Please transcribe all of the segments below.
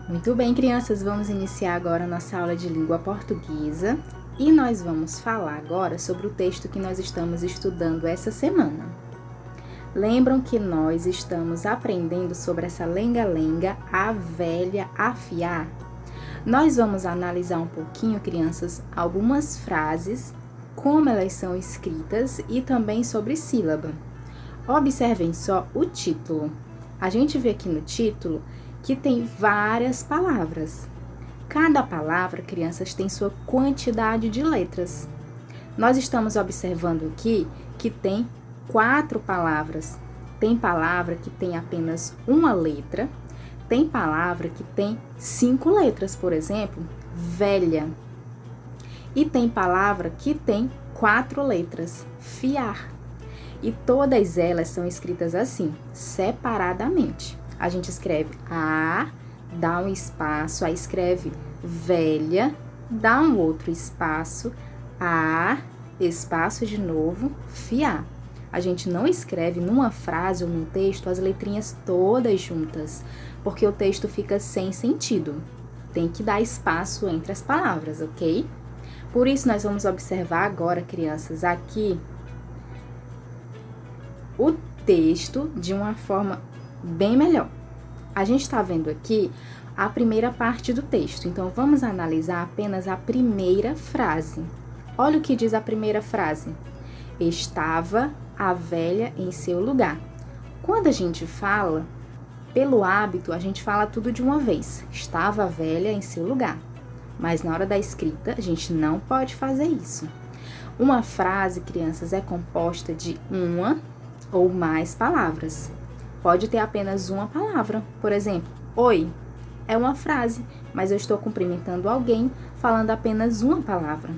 Muito bem, crianças, vamos iniciar agora a nossa aula de língua portuguesa e nós vamos falar agora sobre o texto que nós estamos estudando essa semana. Lembram que nós estamos aprendendo sobre essa lenga-lenga, a velha afiar? Nós vamos analisar um pouquinho, crianças, algumas frases, como elas são escritas e também sobre sílaba. Observem só o título. A gente vê aqui no título que tem várias palavras. Cada palavra, crianças, tem sua quantidade de letras. Nós estamos observando aqui que tem 4 palavras. Tem palavra que tem apenas uma letra, tem palavra que tem 5 letras, por exemplo, velha. E tem palavra que tem 4 letras, fiar. E todas elas são escritas assim, separadamente. A gente escreve A, dá um espaço, aí escreve velha, dá um outro espaço, A, espaço de novo, fiar. A gente não escreve numa frase ou num texto as letrinhas todas juntas, porque o texto fica sem sentido. Tem que dar espaço entre as palavras, ok? Por isso, nós vamos observar agora, crianças, aqui o texto de uma forma bem melhor. A gente está vendo aqui a primeira parte do texto, então vamos analisar apenas a primeira frase. Olha o que diz a primeira frase. Estava a velha em seu lugar. Quando a gente fala, pelo hábito, a gente fala tudo de uma vez. Estava a velha em seu lugar. Mas na hora da escrita, a gente não pode fazer isso. Uma frase, crianças, é composta de uma ou mais palavras. Pode ter apenas uma palavra. Por exemplo, oi é uma frase, mas eu estou cumprimentando alguém falando apenas uma palavra.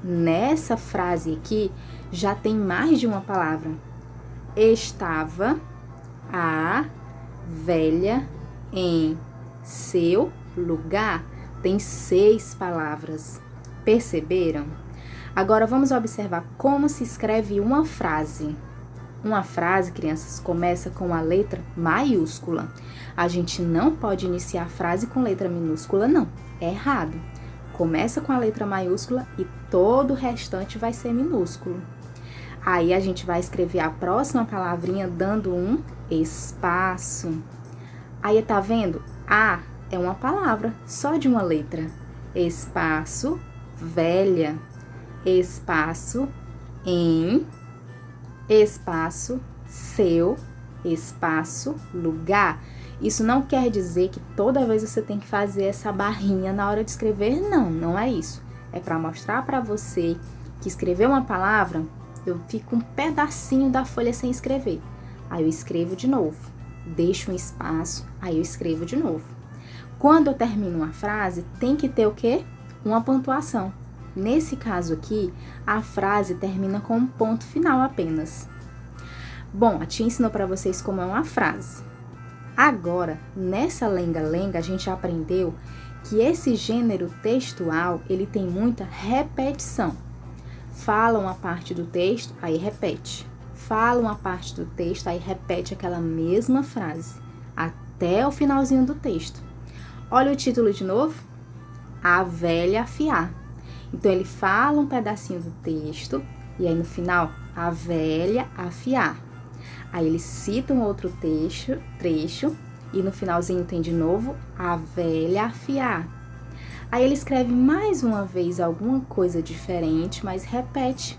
Nessa frase aqui, já tem mais de uma palavra. Estava a velha em seu lugar. Tem 6 palavras. Perceberam? Agora vamos observar como se escreve uma frase. Uma frase, crianças, começa com a letra maiúscula. A gente não pode iniciar a frase com letra minúscula, não. É errado. Começa com a letra maiúscula e todo o restante vai ser minúsculo. Aí a gente vai escrever a próxima palavrinha dando um espaço. Aí tá vendo? A é uma palavra só de uma letra. Espaço, velha. Espaço, em. Espaço, seu. Espaço, lugar. Isso não quer dizer que toda vez você tem que fazer essa barrinha na hora de escrever, não, não é isso. É para mostrar para você que escrever uma palavra, eu fico um pedacinho da folha sem escrever. Aí eu escrevo de novo, deixo um espaço, aí eu escrevo de novo. Quando eu termino uma frase, tem que ter o quê? Uma pontuação. Nesse caso aqui, a frase termina com um ponto final apenas. Bom, a tia ensinou para vocês como é uma frase. Agora, nessa lenga-lenga, a gente aprendeu que esse gênero textual, ele tem muita repetição. Fala uma parte do texto, aí repete. Fala uma parte do texto, aí repete aquela mesma frase, até o finalzinho do texto. Olha o título de novo. A velha afiar. Então, ele fala um pedacinho do texto, e aí no final, a velha afiar. Aí ele cita um outro trecho, e no finalzinho tem de novo, a velha afiar. Aí ele escreve mais uma vez alguma coisa diferente, mas repete.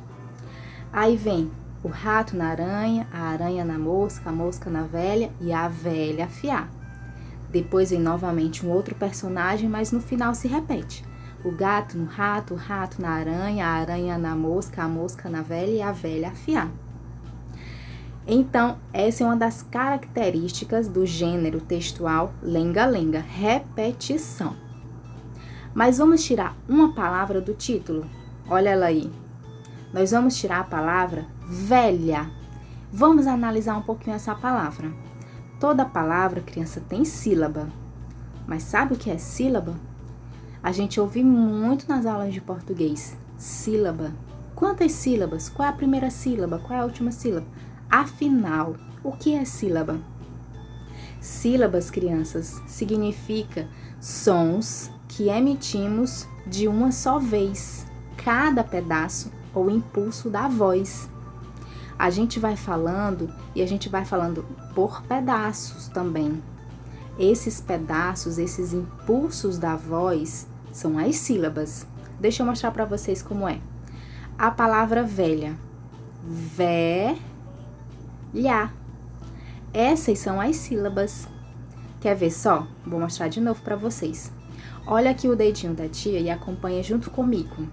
Aí vem o rato na aranha, a aranha na mosca, a mosca na velha e a velha afiar. Depois vem novamente um outro personagem, mas no final se repete. O gato no rato, o rato na aranha, a aranha na mosca, a mosca na velha e a velha afiar. Então, essa é uma das características do gênero textual lenga-lenga, repetição. Mas vamos tirar uma palavra do título. Olha ela aí. Nós vamos tirar a palavra velha. Vamos analisar um pouquinho essa palavra. Toda palavra, criança, tem sílaba. Mas sabe o que é sílaba? A gente ouve muito nas aulas de português. Sílaba. Quantas sílabas? Qual é a primeira sílaba? Qual é a última sílaba? Afinal, o que é sílaba? Sílabas, crianças, significa Sons que emitimos de uma só vez, cada pedaço ou impulso da voz. A gente vai falando e a gente vai falando por pedaços também. Esses pedaços, esses impulsos da voz são as sílabas. Deixa eu mostrar para vocês como é. A palavra velha, velha. Essas são as sílabas. Quer ver só? Vou mostrar de novo para vocês. Olha aqui o dedinho da tia e acompanha junto comigo.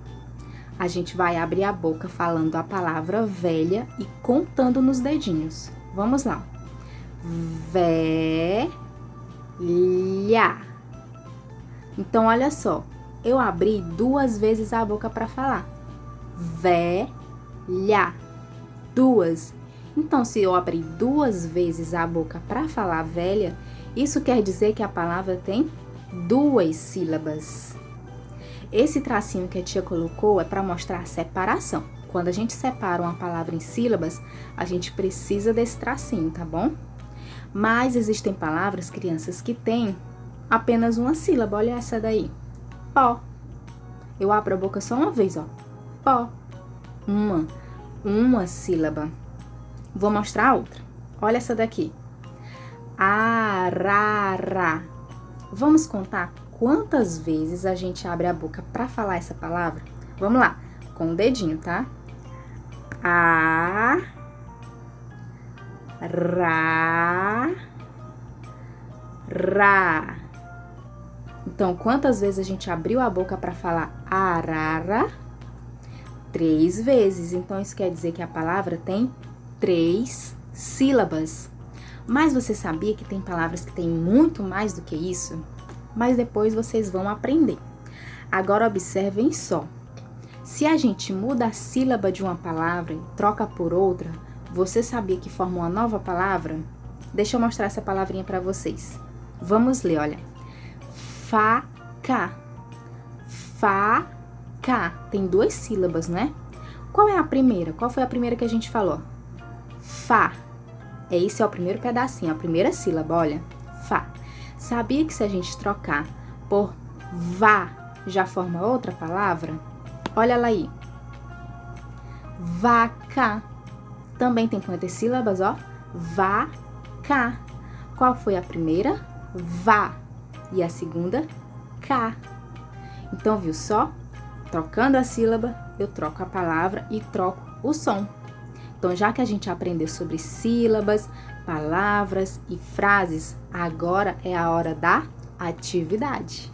A gente vai abrir a boca falando a palavra velha e contando nos dedinhos. Vamos lá. Velha. Então, olha só. Eu abri 2 vezes a boca para falar. Velha. 2. Então, se eu abrir 2 vezes a boca para falar velha, isso quer dizer que a palavra tem 2 sílabas. Esse tracinho que a tia colocou é para mostrar a separação. Quando a gente separa uma palavra em sílabas, a gente precisa desse tracinho, tá bom? Mas existem palavras, crianças, que têm apenas uma sílaba. Olha essa daí. Pó. Eu abro a boca só uma vez, ó. Pó. Uma sílaba. Vou mostrar a outra. Olha essa daqui. Arara. Vamos contar quantas vezes a gente abre a boca para falar essa palavra? Vamos lá, com o dedinho, tá? A, ra. Então, quantas vezes a gente abriu a boca para falar arara? 3 vezes. Então, isso quer dizer que a palavra tem 3 sílabas. Mas você sabia que tem palavras que têm muito mais do que isso? Mas depois vocês vão aprender. Agora observem só. Se a gente muda a sílaba de uma palavra e troca por outra, você sabia que forma uma nova palavra? Deixa eu mostrar essa palavrinha para vocês. Vamos ler, olha. Faca. Faca. Tem 2 sílabas, né? Qual é a primeira? Qual foi a primeira que a gente falou? Fá. Esse é o primeiro pedacinho, a primeira sílaba, olha. Fá. Sabia que se a gente trocar por vá, já forma outra palavra? Olha ela aí. Vaca. Também tem quantas sílabas, ó? Vaca. Qual foi a primeira? Vá. E a segunda? Cá. Então, viu só? Trocando a sílaba, eu troco a palavra e troco o som. Então, já que a gente aprendeu sobre sílabas, palavras e frases, agora é a hora da atividade.